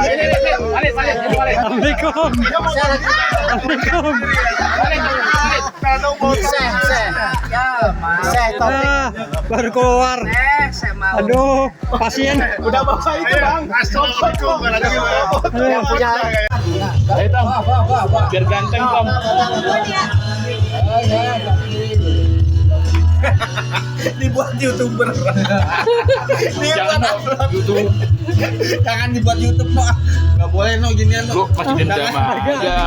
Assalamualaikum. Assalamualaikum. Baru keluar. Aduh, pasien. Udah bawa itu bang. Assalamualaikum. Yang punya. Ayo Tom, biar ganteng Tom. Dibuat YouTuber. Jangan YouTube. Jangan dibuat YouTube no. Nggak boleh no ginian no. Masih dendam aja.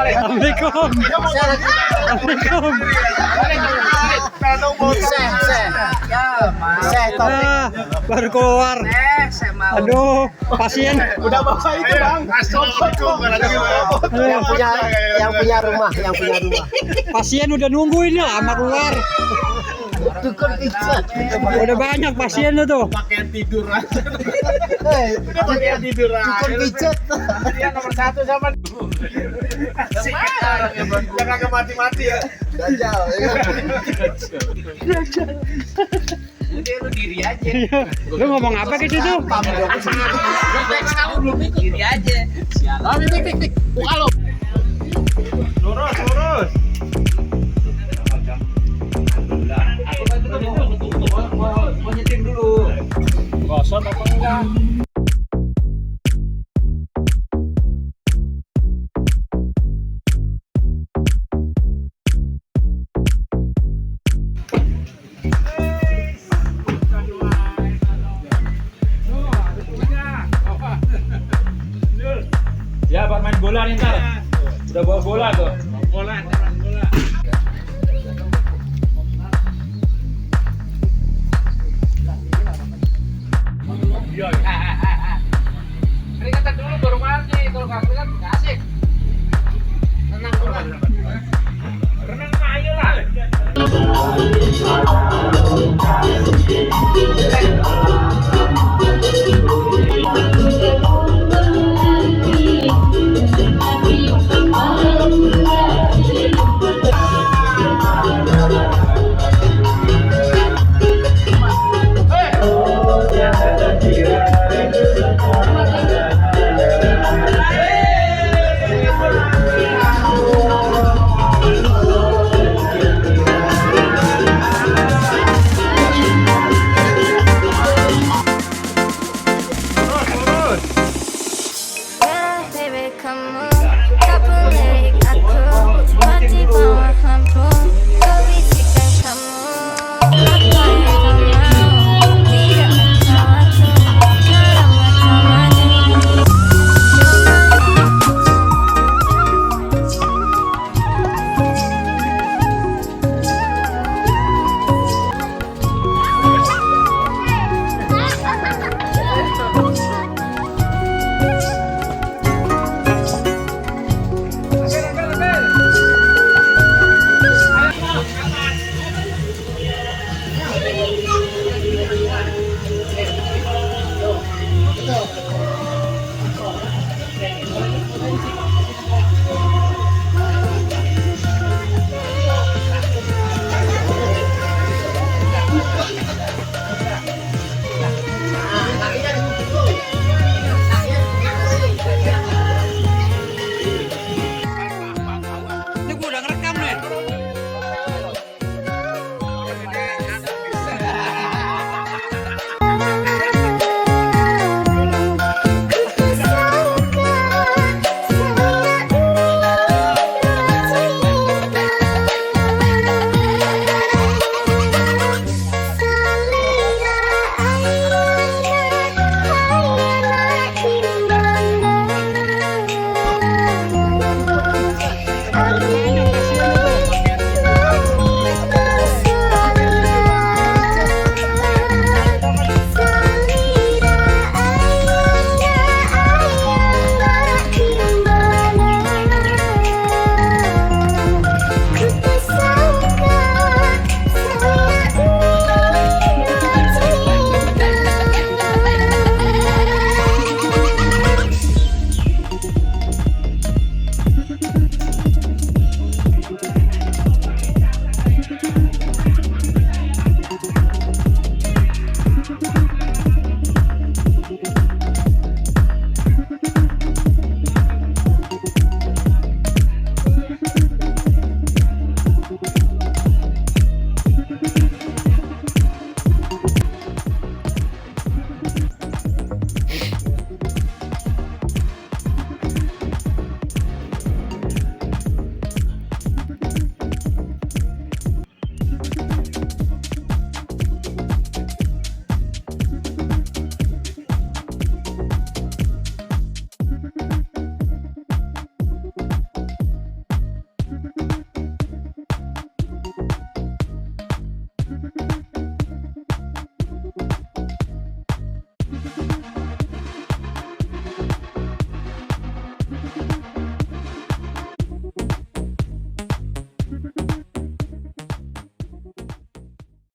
Assalamualaikum. Assalamualaikum. Baru keluar. Aduh, pasien. Udah bawa itu bang. Assalamualaikum. Yang punya rumah. Pasien udah nungguin lama keluar. Tukang pijat. Udah banyak pasien lo tuh. Pakai tidur aja. Udah pakai tidur aja. Tukang pijat. Dia nomor 1 sama. Sekarang ya bang. Jangan kagak mati-mati ya. Dajjal. Udah lu diri aja. Lu ngomong apa gitu tuh? Kamu belum diri aja. Sialan. Tik. Buka lo. Lurus. Mau nyetim dulu. Gosot apa enggak? Ya, buat main bola nih ntar. Udah bawa bola tuh. Bola. Peringatan dulu baru mandi, kalau nggak peringatan nggak asik. Tenang dulu. Renang ayo lah.